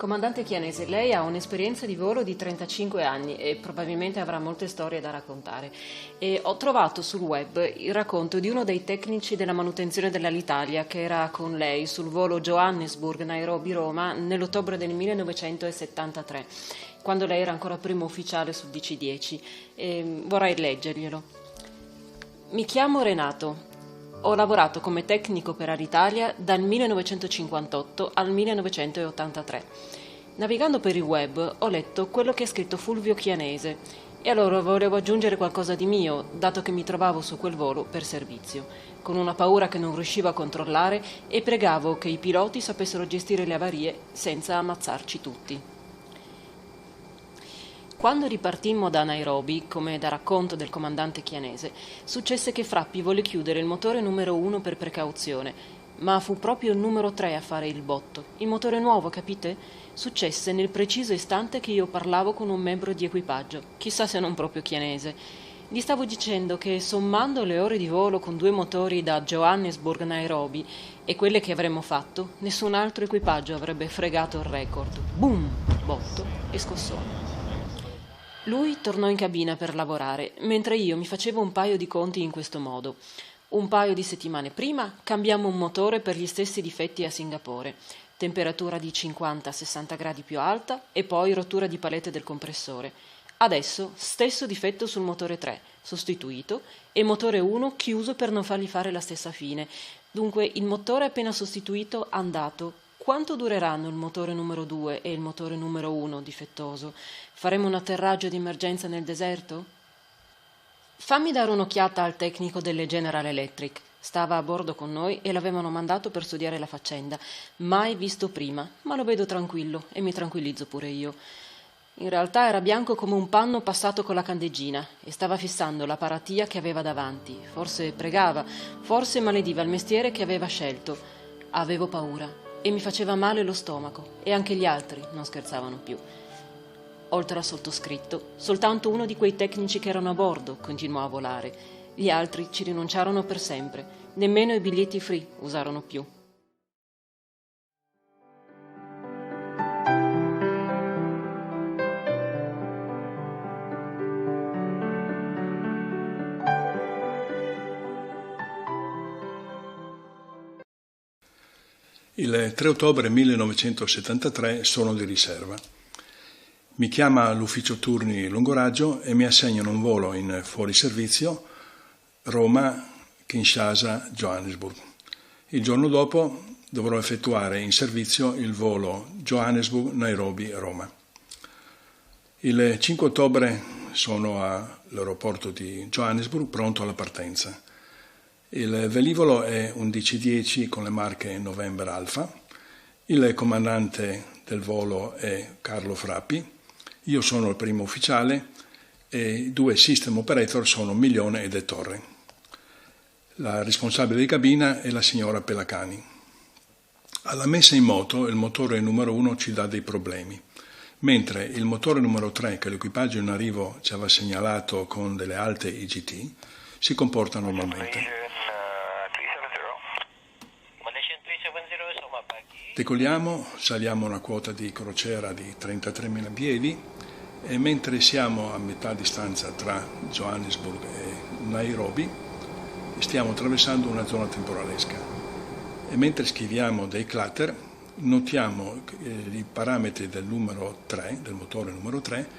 Comandante Chianese, lei ha un'esperienza di volo di 35 anni e probabilmente avrà molte storie da raccontare. E ho trovato sul web il racconto di uno dei tecnici della manutenzione dell'Alitalia che era con lei sul volo Johannesburg-Nairobi-Roma nell'ottobre del 1973, quando lei era ancora primo ufficiale sul DC-10. E vorrei leggerglielo. Mi chiamo Renato. Ho lavorato come tecnico per Alitalia dal 1958 al 1983. Navigando per il web ho letto quello che ha scritto Fulvio Chianese e allora volevo aggiungere qualcosa di mio, dato che mi trovavo su quel volo per servizio, con una paura che non riuscivo a controllare e pregavo che i piloti sapessero gestire le avarie senza ammazzarci tutti. Quando ripartimmo da Nairobi, come da racconto del comandante Chianese, successe che Frappi volle chiudere il motore numero 1 per precauzione, ma fu proprio il numero 3 a fare il botto. Il motore nuovo, capite? Successe nel preciso istante che io parlavo con un membro di equipaggio, chissà se non proprio Chianese. Gli stavo dicendo che sommando le ore di volo con 2 motori da Johannesburg a Nairobi e quelle che avremmo fatto, nessun altro equipaggio avrebbe fregato il record. Boom! Botto e scossone. Lui tornò in cabina per lavorare, mentre io mi facevo un paio di conti in questo modo. Un paio di settimane prima cambiammo un motore per gli stessi difetti a Singapore, temperatura di 50-60 gradi più alta e poi rottura di palette del compressore. Adesso stesso difetto sul motore 3, sostituito, e motore 1 chiuso per non fargli fare la stessa fine. Dunque il motore appena sostituito andato. Quanto dureranno il motore numero 2 e il motore numero 1 difettoso? Faremo un atterraggio di emergenza nel deserto? Fammi dare un'occhiata al tecnico delle General Electric. Stava a bordo con noi e l'avevano mandato per studiare la faccenda. Mai visto prima, ma lo vedo tranquillo e mi tranquillizzo pure io. In realtà era bianco come un panno passato con la candeggina e stava fissando la paratia che aveva davanti. Forse pregava, forse malediva il mestiere che aveva scelto. Avevo paura. E mi faceva male lo stomaco, e anche gli altri non scherzavano più. Oltre al sottoscritto, soltanto uno di quei tecnici che erano a bordo continuò a volare. Gli altri ci rinunciarono per sempre, nemmeno i biglietti free usarono più. Il 3 ottobre 1973 sono di riserva. Mi chiama l'ufficio turni Lungoraggio e mi assegnano un volo in fuoriservizio Roma, Kinshasa, Johannesburg. Il giorno dopo dovrò effettuare in servizio il volo Johannesburg, Nairobi, Roma. Il 5 ottobre sono all'aeroporto di Johannesburg pronto alla partenza. Il velivolo è un DC-10 con le marche November Alpha. Il comandante del volo è Carlo Frappi. Io sono il primo ufficiale e i 2 system operator sono Miglione e De Torre. La responsabile di cabina è la signora Pelacani. Alla messa in moto il motore numero 1 ci dà dei problemi, mentre il motore numero 3 che l'equipaggio in arrivo ci aveva segnalato con delle alte IGT si comporta normalmente. Decolliamo, saliamo a una quota di crociera di 33.000 piedi e mentre siamo a metà distanza tra Johannesburg e Nairobi stiamo attraversando una zona temporalesca e mentre schiviamo dei clutter notiamo i parametri del numero 3, del motore numero 3,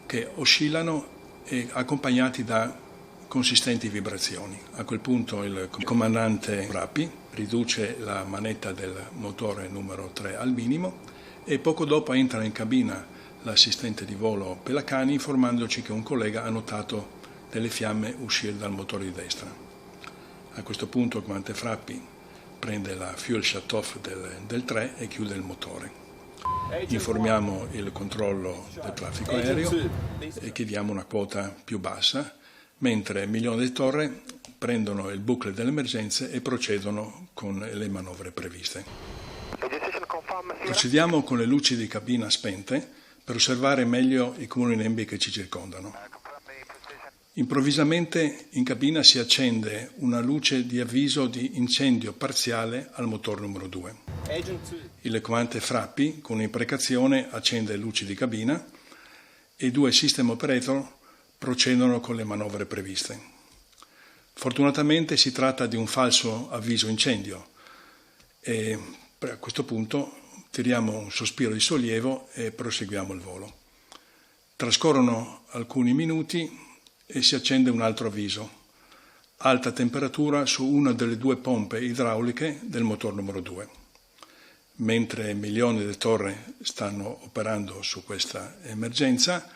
che oscillano e accompagnati da consistenti vibrazioni. A quel punto il comandante Frappi riduce la manetta del motore numero 3 al minimo e poco dopo entra in cabina l'assistente di volo Pelacani informandoci che un collega ha notato delle fiamme uscire dal motore di destra. A questo punto il comandante Frappi prende la fuel shut-off del 3 e chiude il motore. Informiamo il controllo del traffico aereo e chiediamo una quota più bassa, mentre Miglione e Torre prendono il booklet delle emergenze e procedono con le manovre previste. Procediamo con le luci di cabina spente per osservare meglio i cumulonembi che ci circondano. Improvvisamente in cabina si accende una luce di avviso di incendio parziale al motore numero 2. Il comandante Frappi, con imprecazione, accende le luci di cabina e i due system operator procedono con le manovre previste. Fortunatamente si tratta di un falso avviso incendio e a questo punto tiriamo un sospiro di sollievo e proseguiamo il volo. Trascorrono alcuni minuti e si accende un altro avviso: alta temperatura su una delle due pompe idrauliche del motore numero 2. Mentre Milione e Torre stanno operando su questa emergenza,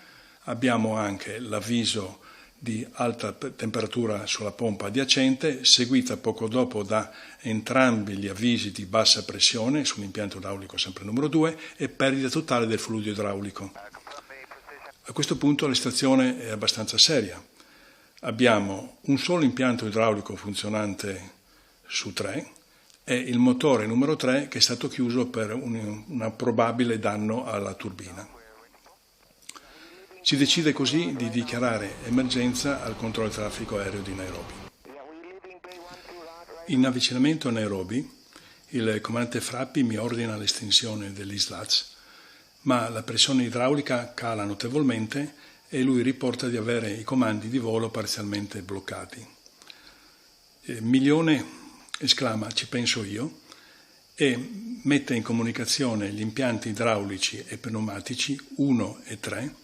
abbiamo anche l'avviso di alta temperatura sulla pompa adiacente, seguita poco dopo da entrambi gli avvisi di bassa pressione sull'impianto idraulico sempre numero 2 e perdita totale del fluido idraulico. A questo punto la situazione è abbastanza seria. Abbiamo un solo impianto idraulico funzionante su 3 e il motore numero 3 che è stato chiuso per un probabile danno alla turbina. Si decide così di dichiarare emergenza al controllo del traffico aereo di Nairobi. In avvicinamento a Nairobi, il comandante Frappi mi ordina l'estensione degli slats, ma la pressione idraulica cala notevolmente e lui riporta di avere i comandi di volo parzialmente bloccati. Milione esclama "ci penso io" e mette in comunicazione gli impianti idraulici e pneumatici 1 e 3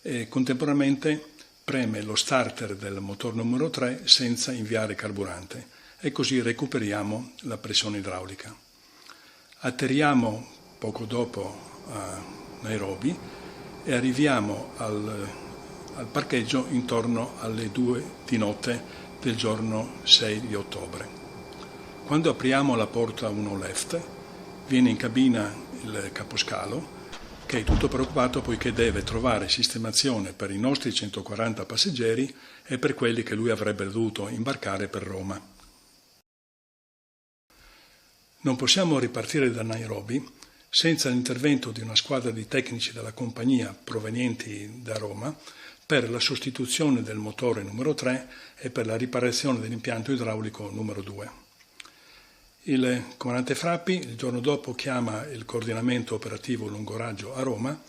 e contemporaneamente preme lo starter del motore numero 3 senza inviare carburante e così recuperiamo la pressione idraulica. Atterriamo poco dopo a Nairobi e arriviamo al parcheggio intorno alle 2 di notte del giorno 6 di ottobre. Quando apriamo la porta 1 left, viene in cabina il caposcalo, che è tutto preoccupato poiché deve trovare sistemazione per i nostri 140 passeggeri e per quelli che lui avrebbe dovuto imbarcare per Roma. Non possiamo ripartire da Nairobi senza l'intervento di una squadra di tecnici della compagnia provenienti da Roma per la sostituzione del motore numero 3 e per la riparazione dell'impianto idraulico numero 2. Il comandante Frappi il giorno dopo chiama il coordinamento operativo lungoraggio a Roma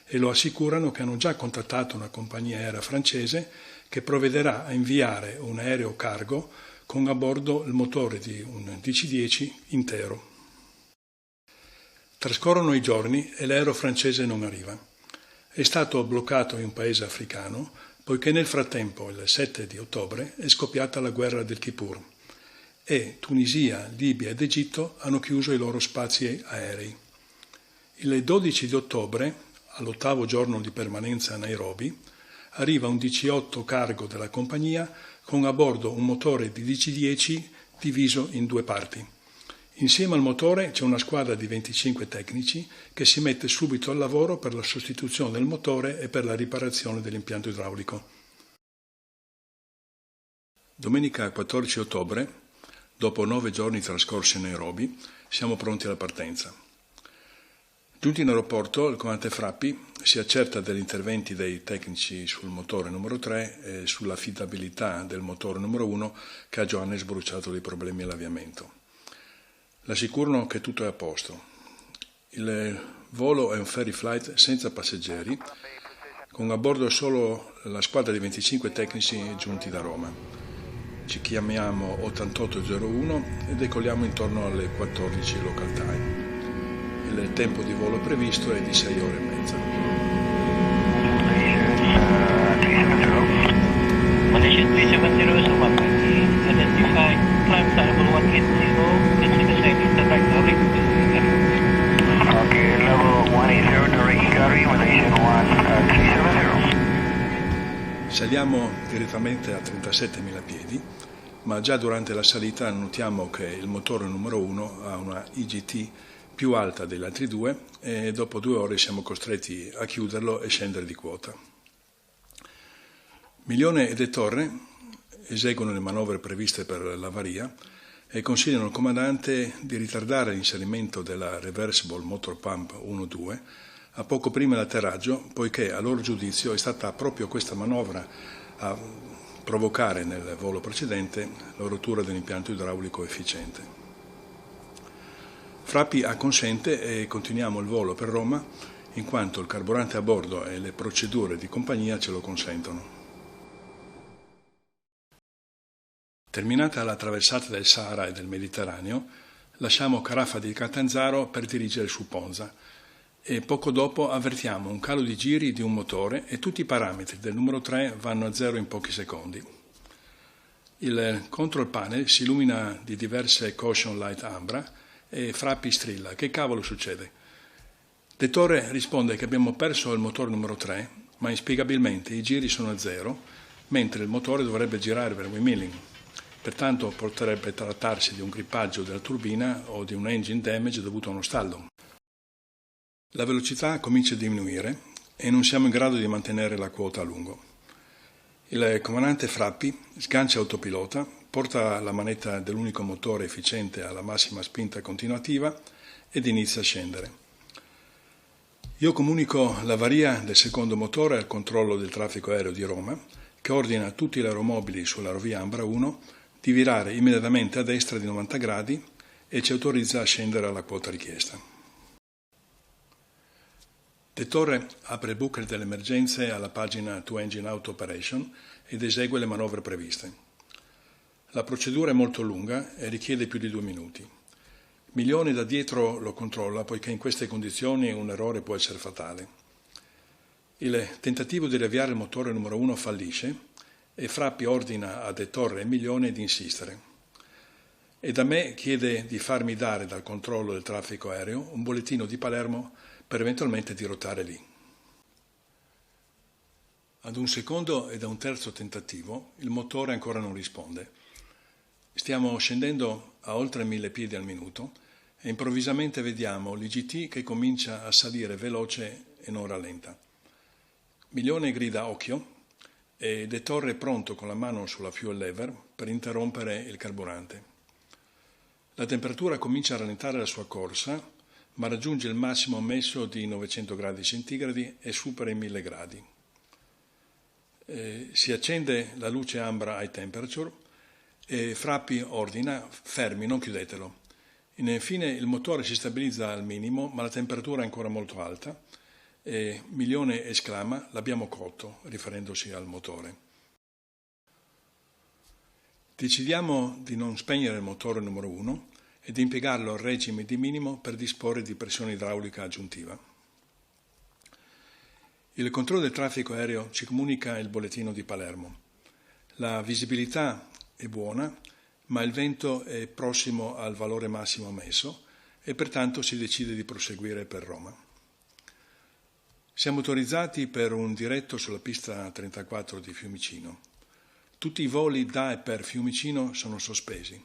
e lo assicurano che hanno già contattato una compagnia aerea francese che provvederà a inviare un aereo cargo con a bordo il motore di un DC-10 intero. Trascorrono i giorni e l'aereo francese non arriva. È stato bloccato in un paese africano poiché nel frattempo, il 7 di ottobre, è scoppiata la guerra del Kippur e Tunisia, Libia ed Egitto hanno chiuso i loro spazi aerei. Il 12 di ottobre, all'8° giorno di permanenza a Nairobi, arriva un DC-8 cargo della compagnia con a bordo un motore di DC-10 diviso in 2 parti. Insieme al motore c'è una squadra di 25 tecnici che si mette subito al lavoro per la sostituzione del motore e per la riparazione dell'impianto idraulico. Domenica 14 ottobre, dopo 9 giorni trascorsi a Nairobi, siamo pronti alla partenza. Giunti in aeroporto, il comandante Frappi si accerta degli interventi dei tecnici sul motore numero 3 e sull'affidabilità del motore numero 1 che a Johannesburg ha dato dei problemi all'avviamento. L'assicurano che tutto è a posto. Il volo è un ferry flight senza passeggeri, con a bordo solo la squadra di 25 tecnici giunti da Roma. Ci chiamiamo 8801 e decolliamo intorno alle 14 local time. Il tempo di volo previsto è di 6 ore e mezza. Malaysia 370 selamat pagi. Identify climb level 180. Let's take a second to back the rig. Okay, level 180 direct Gary, Malaysia 370. Saliamo direttamente a 37.000 piedi, ma già durante la salita notiamo che il motore numero 1 ha una IGT più alta degli altri due e dopo 2 ore siamo costretti a chiuderlo e scendere di quota. Milione e De Torre eseguono le manovre previste per l'avaria e consigliano al comandante di ritardare l'inserimento della Reversible Motor Pump 1-2 a poco prima dell'atterraggio, poiché a loro giudizio è stata proprio questa manovra a provocare nel volo precedente la rottura dell'impianto idraulico efficiente. Frappi acconsente e continuiamo il volo per Roma, in quanto il carburante a bordo e le procedure di compagnia ce lo consentono. Terminata la traversata del Sahara e del Mediterraneo, lasciamo Carafa di Catanzaro per dirigere su Ponza e poco dopo avvertiamo un calo di giri di un motore e tutti i parametri del numero 3 vanno a zero in pochi secondi. Il control panel si illumina di diverse caution light ambra e Frappi strilla: che cavolo succede? Dettore risponde che abbiamo perso il motore numero 3, ma inspiegabilmente i giri sono a zero, mentre il motore dovrebbe girare per windmilling. Pertanto potrebbe trattarsi di un grippaggio della turbina o di un engine damage dovuto a uno stallo. La velocità comincia a diminuire e non siamo in grado di mantenere la quota a lungo. Il comandante Frappi sgancia autopilota, porta la manetta dell'unico motore efficiente alla massima spinta continuativa ed inizia a scendere. Io comunico l'avaria del secondo motore al controllo del traffico aereo di Roma, che ordina a tutti gli aeromobili sull'aerovia Ambra 1 di virare immediatamente a destra di 90 gradi e ci autorizza a scendere alla quota richiesta. Dettore apre il booker delle emergenze alla pagina To Engine Out Operation ed esegue le manovre previste. La procedura è molto lunga e richiede più di 2 minuti. Milione da dietro lo controlla, poiché in queste condizioni un errore può essere fatale. Il tentativo di riavviare il motore numero 1 fallisce e Frappi ordina a Dettore e Milione di insistere. E da me chiede di farmi dare dal controllo del traffico aereo un bollettino di Palermo per eventualmente dirottare lì. Ad un secondo e da un terzo tentativo il motore ancora non risponde. Stiamo scendendo a oltre 1000 piedi al minuto e improvvisamente vediamo l'IGT che comincia a salire veloce e non rallenta. Milione grida occhio e Dettore è pronto con la mano sulla fuel lever per interrompere il carburante. La temperatura comincia a rallentare la sua corsa, ma raggiunge il massimo ammesso di 900 gradi centigradi e supera i 1000 gradi. Si accende la luce ambra high temperature e Frappi ordina: fermi, non chiudetelo. Infine il motore si stabilizza al minimo, ma la temperatura è ancora molto alta e Milione esclama: l'abbiamo cotto, riferendosi al motore. Decidiamo di non spegnere il motore numero 1 e di impiegarlo al regime di minimo per disporre di pressione idraulica aggiuntiva. Il controllo del traffico aereo ci comunica il bollettino di Palermo. La visibilità è buona, ma il vento è prossimo al valore massimo ammesso e pertanto si decide di proseguire per Roma. Siamo autorizzati per un diretto sulla pista 34 di Fiumicino. Tutti i voli da e per Fiumicino sono sospesi.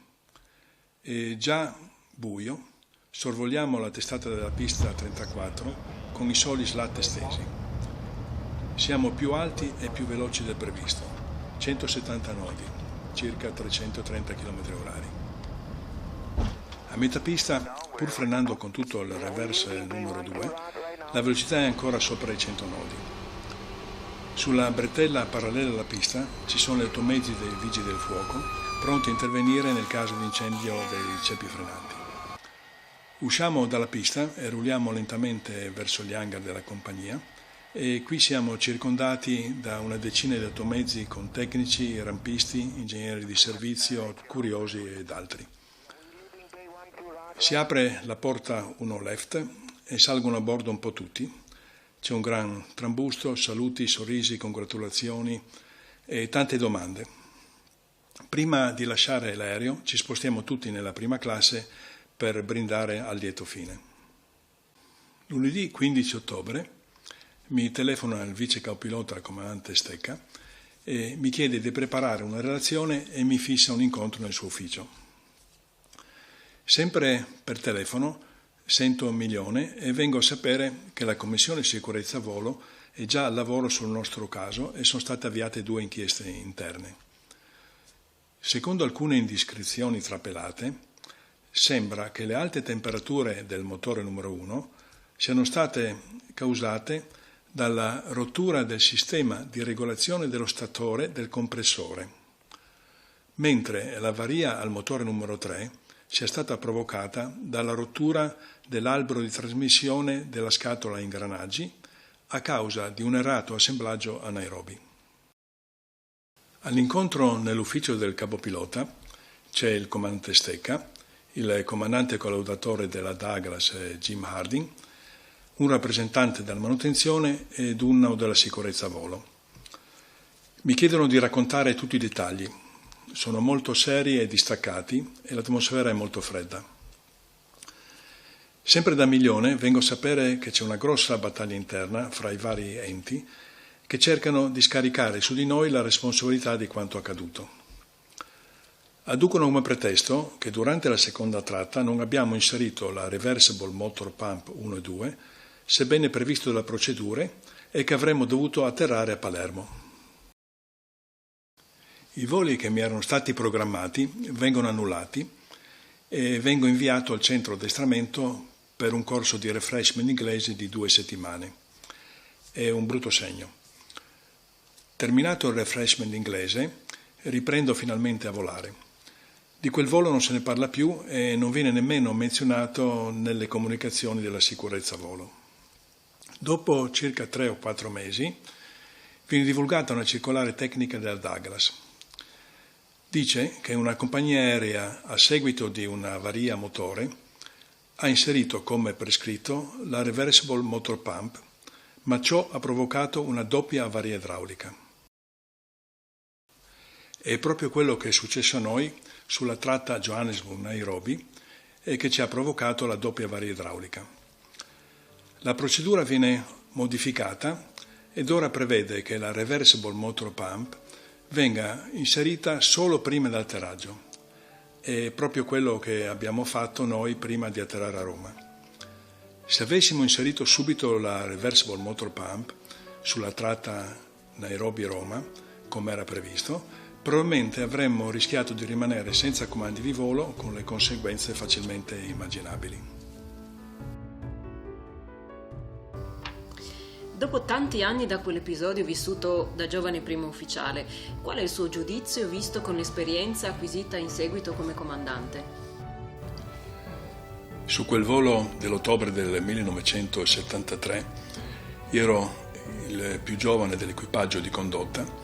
È già buio, sorvoliamo la testata della pista 34 con i soli slat estesi. Siamo più alti e più veloci del previsto, 170 nodi, circa 330 km/h. A metà pista, pur frenando con tutto il reverse numero 2, la velocità è ancora sopra i 100 nodi. Sulla bretella parallela alla pista ci sono gli automezzi dei vigili del fuoco, pronti a intervenire nel caso di incendio dei ceppi frenanti. Usciamo dalla pista e rulliamo lentamente verso gli hangar della compagnia e qui siamo circondati da una decina di automezzi con tecnici, rampisti, ingegneri di servizio, curiosi ed altri. Si apre la porta 1 left e salgono a bordo un po' tutti. C'è un gran trambusto, saluti, sorrisi, congratulazioni e tante domande. Prima di lasciare l'aereo ci spostiamo tutti nella prima classe per brindare al lieto fine. Lunedì 15 ottobre mi telefona il vice capopilota comandante Stecca e mi chiede di preparare una relazione e mi fissa un incontro nel suo ufficio. Sempre per telefono sento Milione e vengo a sapere che la Commissione Sicurezza Volo è già al lavoro sul nostro caso e sono state avviate 2 inchieste interne. Secondo alcune indiscrezioni trapelate, sembra che le alte temperature del motore numero 1 siano state causate dalla rottura del sistema di regolazione dello statore del compressore, mentre l'avaria al motore numero 3 sia stata provocata dalla rottura dell'albero di trasmissione della scatola a ingranaggi a causa di un errato assemblaggio a Nairobi. All'incontro nell'ufficio del capopilota c'è il comandante Stecca, il comandante collaudatore della Douglas Jim Harding, un rappresentante della manutenzione ed uno della sicurezza a volo. Mi chiedono di raccontare tutti i dettagli. Sono molto seri e distaccati e l'atmosfera è molto fredda. Sempre da Milione vengo a sapere che c'è una grossa battaglia interna fra i vari enti che cercano di scaricare su di noi la responsabilità di quanto accaduto. Adducono come pretesto che durante la seconda tratta non abbiamo inserito la Reversible Motor Pump 1 e 2, sebbene previsto dalle procedure, e che avremmo dovuto atterrare a Palermo. I voli che mi erano stati programmati vengono annullati e vengo inviato al centro addestramento per un corso di refreshment inglese di 2 settimane. È un brutto segno. Terminato il refreshment inglese, riprendo finalmente a volare. Di quel volo non se ne parla più e non viene nemmeno menzionato nelle comunicazioni della sicurezza a volo. Dopo circa 3 o 4 mesi viene divulgata una circolare tecnica della Douglas. Dice che una compagnia aerea, a seguito di un'avaria a motore, ha inserito come prescritto la Reversible Motor Pump, ma ciò ha provocato una doppia avaria idraulica. È proprio quello che è successo a noi sulla tratta Johannesburg-Nairobi e che ci ha provocato la doppia avaria idraulica. La procedura viene modificata ed ora prevede che la Reversible Motor Pump venga inserita solo prima dell'atterraggio. È proprio quello che abbiamo fatto noi prima di atterrare a Roma. Se avessimo inserito subito la Reversible Motor Pump sulla tratta Nairobi-Roma, come era previsto, probabilmente avremmo rischiato di rimanere senza comandi di volo con le conseguenze facilmente immaginabili. Dopo tanti anni da quell'episodio vissuto da giovane primo ufficiale, qual è il suo giudizio visto con l'esperienza acquisita in seguito come comandante? Su quel volo dell'ottobre del 1973 ero il più giovane dell'equipaggio di condotta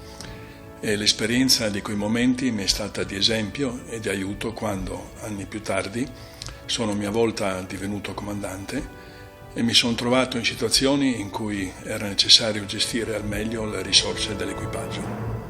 e l'esperienza di quei momenti mi è stata di esempio e di aiuto quando, anni più tardi, sono a mia volta divenuto comandante e mi sono trovato in situazioni in cui era necessario gestire al meglio le risorse dell'equipaggio.